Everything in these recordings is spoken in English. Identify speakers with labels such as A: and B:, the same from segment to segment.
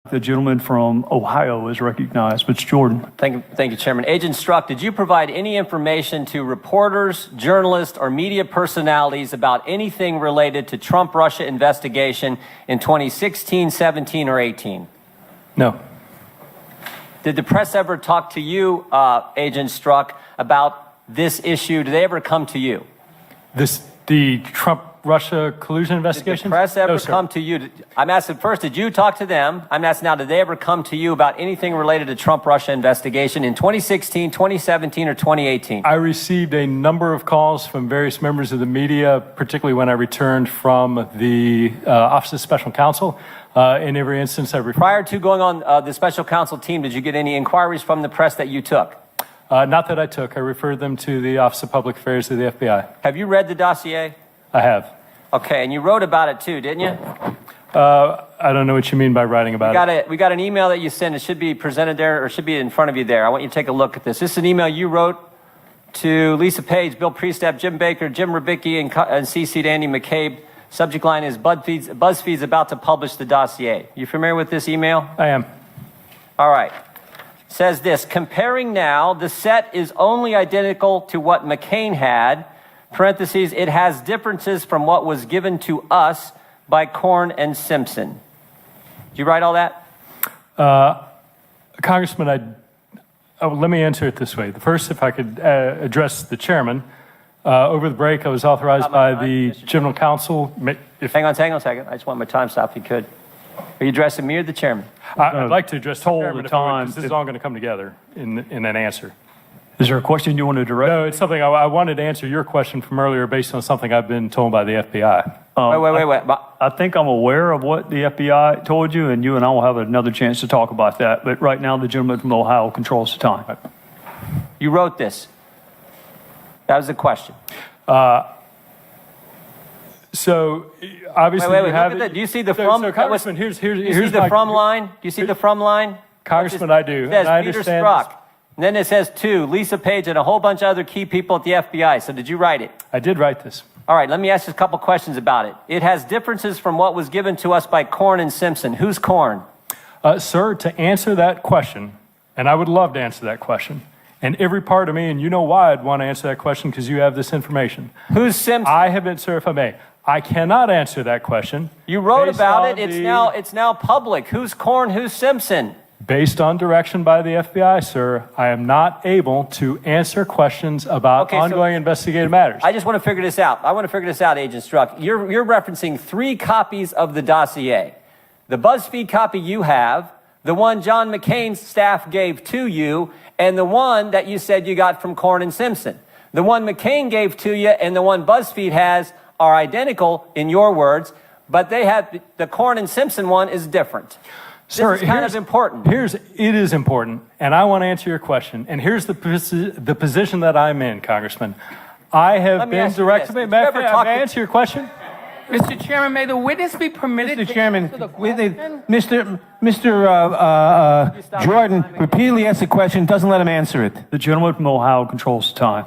A: The gentleman from Ohio is recognized. Mr. Jordan.
B: Thank you, Chairman. Agent Strzok, did you provide any information to reporters, journalists, or media personalities about anything related to Trump-Russia investigation in 2016, 17, or 18?
A: No.
B: Did the press ever talk to you, Agent Strzok, about this issue? Did they ever come to you?
C: The Trump-Russia collusion investigation?
B: Did the press ever
C: No, sir.
B: come to you? I'm asking first, did you talk to them? I'm asking now, did they ever come to you about anything related to Trump-Russia investigation in 2016, 2017, or 2018?
C: I received a number of calls from various members of the media, particularly when I returned from the Office of Special Counsel. In every instance,
B: Prior to going on the special counsel team, did you get any inquiries from the press that you took?
C: Not that I took. I referred them to the Office of Public Affairs of the FBI.
B: Have you read the dossier?
C: I have.
B: Okay, and you wrote about it too, didn't you?
C: I don't know what you mean by writing about it.
B: We got an email that you sent. It should be presented there, or should be in front of you there. I want you to take a look at this. This is an email you wrote to Lisa Page, Bill Priestap, Jim Baker, Jim Rubicki, and CC'd Andy McCabe. Subject line is BuzzFeed's about to publish the dossier. You familiar with this email?
C: I am.
B: All right. Says this: comparing now, the set is only identical to what McCain had. Parentheses, it has differences from what was given to us by Korn and Simpson. Did you write all that?
C: Congressman, let me answer it this way. The first, if I could address the chairman. Over the break, I was authorized by the General Counsel.
B: Hang on a second. I just want my time stopped if you could. Are you addressing me or the chairman?
C: I'd like to address the chairman
A: the time.
C: this is all going to come together in an answer.
A: Is there a question you want to direct?
C: No, it's something I wanted to answer your question from earlier based on something I've been told by the FBI.
B: Wait.
A: I think I'm aware of what the FBI told you, and you and I will have another chance to talk about that. But right now, the gentleman from Ohio controls the time.
B: You wrote this. That was the question.
C: So obviously,
B: wait.
C: you have
B: Look at
C: it.
B: Do you see the from?
C: So Congressman, here's
B: you see the from line? Do you see the from line?
C: Congressman, I do.
B: It says
C: and I
B: Peter
C: understand
B: Strzok. And then it says to Lisa Page and a whole bunch of other key people at the FBI. So did you write it?
C: I did write this.
B: All right, let me ask you a couple questions about it. It has differences from what was given to us by Korn and Simpson. Who's Korn?
C: Sir, to answer that question, and I would love to answer that question, and every part of me, and you know why I'd want to answer that question because you have this information.
B: Who's Simpson?
C: I have been, sir, if I may, I cannot answer that question.
B: You wrote about it. It's now public. Who's Korn? Who's Simpson?
C: Based on direction by the FBI, sir, I am not able to answer questions about ongoing investigative matters.
B: I just want to figure this out. Agent Strzok. You're referencing 3 copies of the dossier. The BuzzFeed copy you have, the one John McCain's staff gave to you, and the one that you said you got from Korn and Simpson. The one McCain gave to you and the one BuzzFeed has are identical in your words, but they have the Korn and Simpson one is different.
C: Sir,
B: this is kind of important.
C: It is important, and I want to answer your question. And here's the position that I'm in, Congressman. I have been directed. May I answer your question?
D: Mr. Chairman, may the witness be permitted
E: Mr.
D: to
E: Chairman,
D: answer the question?
E: Mr. Jordan repeatedly asks a question, doesn't let him answer it.
A: The gentleman from Ohio controls the time.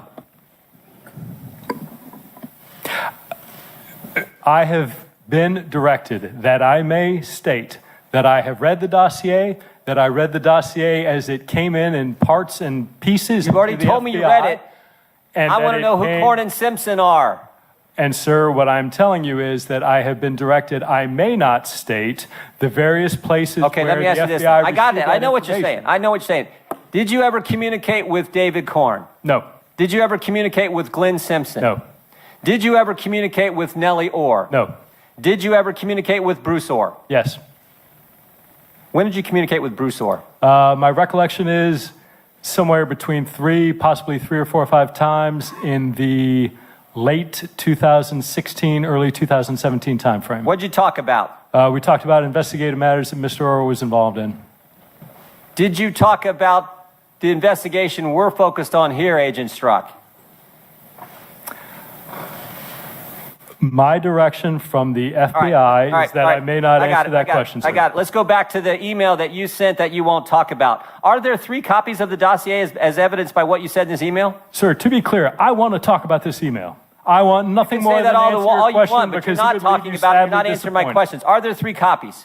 C: I have been directed that I may state that I have read the dossier, that I read the dossier as it came in parts and pieces.
B: You've already told me you read it.
C: And
B: I want to know who Korn and Simpson are.
C: And sir, what I'm telling you is that I have been directed I may not state the various places
B: okay,
C: where
B: let me ask you this. I got it. I know what you're saying. Did you ever communicate with David Korn?
C: No.
B: Did you ever communicate with Glenn Simpson?
C: No.
B: Did you ever communicate with Nellie Orr?
C: No.
B: Did you ever communicate with Bruce Orr?
C: Yes.
B: When did you communicate with Bruce Orr?
C: My recollection is somewhere between possibly 3 or 4 or 5 times in the late 2016, early 2017 timeframe.
B: What did you talk about?
C: We talked about investigative matters that Mr. Orr was involved in.
B: Did you talk about the investigation we're focused on here, Agent Strzok?
C: My direction from the FBI is that I may not answer that question.
B: I got it. Let's go back to the email that you sent that you won't talk about. Are there 3 copies of the dossier as evidenced by what you said in this email?
C: Sir, to be clear, I want to talk about this email. I want nothing more than answer your question
B: because you're not talking about it. You're not answering my questions. Are there 3 copies?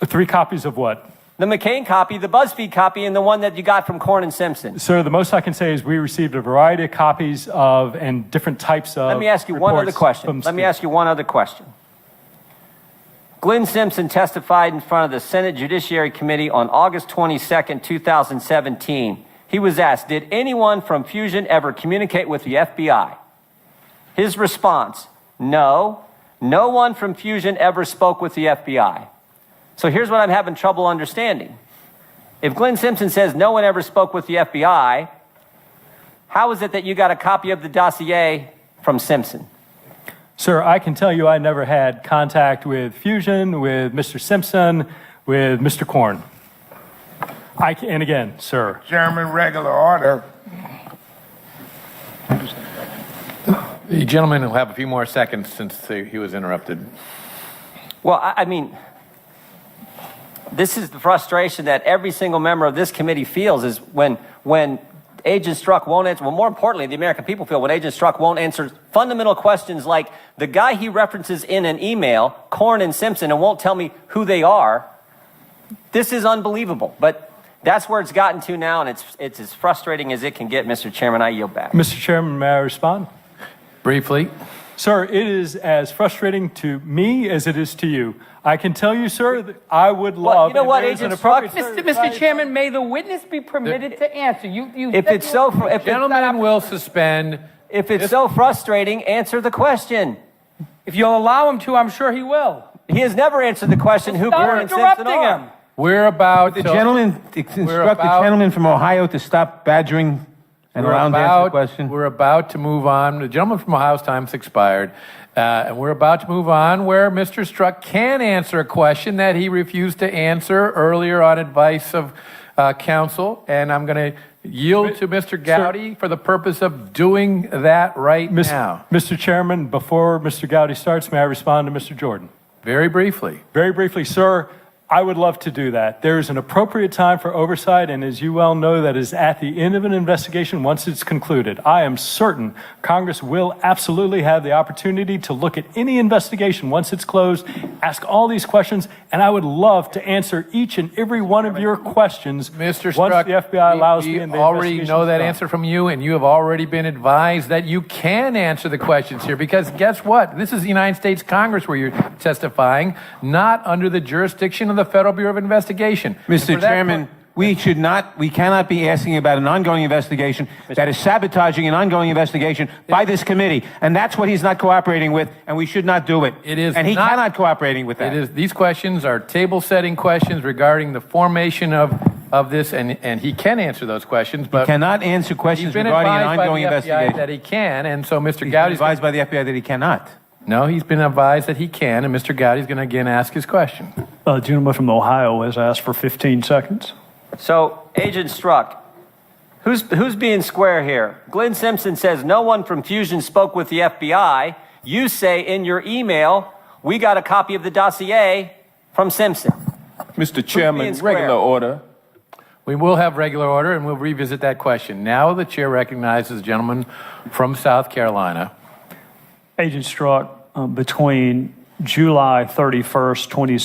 C: 3 copies of what?
B: The McCain copy, the BuzzFeed copy, and the one that you got from Corn and Simpson.
C: Sir, the most I can say is we received a variety of copies of and different types of
B: Let me ask you one other
C: reports
B: question.
C: from
B: Let me
C: Steve.
B: ask you one other question. Glenn Simpson testified in front of the Senate Judiciary Committee on August 22nd, 2017. He was asked, did anyone from Fusion ever communicate with the FBI? His response, no. No one from Fusion ever spoke with the FBI. So here's what I'm having trouble understanding. If Glenn Simpson says no one ever spoke with the FBI, how is it that you got a copy of the dossier from Simpson?
C: Sir, I can tell you I never had contact with Fusion, with Mr. Simpson, with Mr. Korn. And again, sir.
F: Chairman, regular order.
G: The gentleman will have a few more seconds since he was interrupted.
B: Well, I mean, this is the frustration that every single member of this committee feels is when Agent Strzok won't answer, well, more importantly, the American people feel when Agent Strzok won't answer fundamental questions like the guy he references in an email, Korn and Simpson, and won't tell me who they are. This is unbelievable. But that's where it's gotten to now, and it's as frustrating as it can get, Mr. Chairman. I yield back.
C: Mr. Chairman, may I respond?
G: Briefly.
C: Sir, it is as frustrating to me as it is to you. I can tell you, sir, that I would love...
B: Well, you know what,
C: if there
B: Agent
C: is an appropriate-
D: Mr. Chairman, may the witness be permitted to answer.
B: If it's so, if
G: Gentlemen will suspend.
B: if it's so frustrating, answer the question.
D: If you'll allow him to, I'm sure he will.
B: He has never answered the question who
D: Stop
B: Korn and Simpson
D: interrupting
B: are.
D: him.
G: We're about
E: The
G: to...
E: gentleman, instruct the gentleman from Ohio to stop badgering and allow him to answer the question.
G: We're about to move on. The gentleman from Ohio's time's expired. And we're about to move on where Mr. Strzok can answer a question that he refused to answer earlier on advice of counsel. And I'm going to yield to Mr. Gowdy for the purpose of doing that right now.
C: Mr. Chairman, before Mr. Gowdy starts, may I respond to Mr. Jordan?
G: Very briefly.
C: Very briefly, sir, I would love to do that. There is an appropriate time for oversight, and as you well know, that is at the end of an investigation once it's concluded. I am certain Congress will absolutely have the opportunity to look at any investigation once it's closed, ask all these questions, and I would love to answer each and every one of your questions
G: Mr.
C: once
G: Strzok,
C: the FBI allows me
G: we
C: and the
G: already
C: investigation
G: know
C: is
G: that
C: done.
G: answer from you, and you have already been advised that you can answer the questions here, because guess what? This is the United States Congress where you're testifying, not under the jurisdiction of the Federal Bureau of Investigation.
E: Mr. Chairman, we cannot be asking about an ongoing investigation that is sabotaging an ongoing investigation by this committee. And that's what he's not cooperating with, and we should not do it.
G: It is
E: and he
G: not-
E: cannot cooperating with that.
G: These questions are table-setting questions regarding the formation of this, and he can answer those questions, but
E: Cannot answer
G: he's
E: questions
G: been
E: regarding an
G: advised by
E: ongoing
G: the FBI
E: investigation.
G: that he can, and so Mr.
E: He's been
G: Gowdy's...
E: advised by the FBI that he cannot.
G: No, he's been advised that he can, and Mr. Gowdy's going to again ask his question.
A: The gentleman from Ohio has asked for 15 seconds.
B: So, Agent Strzok, who's being square here? Glenn Simpson says no one from Fusion spoke with the FBI. You say in your email, we got a copy of the dossier from Simpson.
F: Mr. Chairman,
B: being square?
F: regular order.
G: We will have regular order, and we'll revisit that question. Now the chair recognizes the gentleman from South Carolina.
A: Agent Strzok, between July 31st, 2016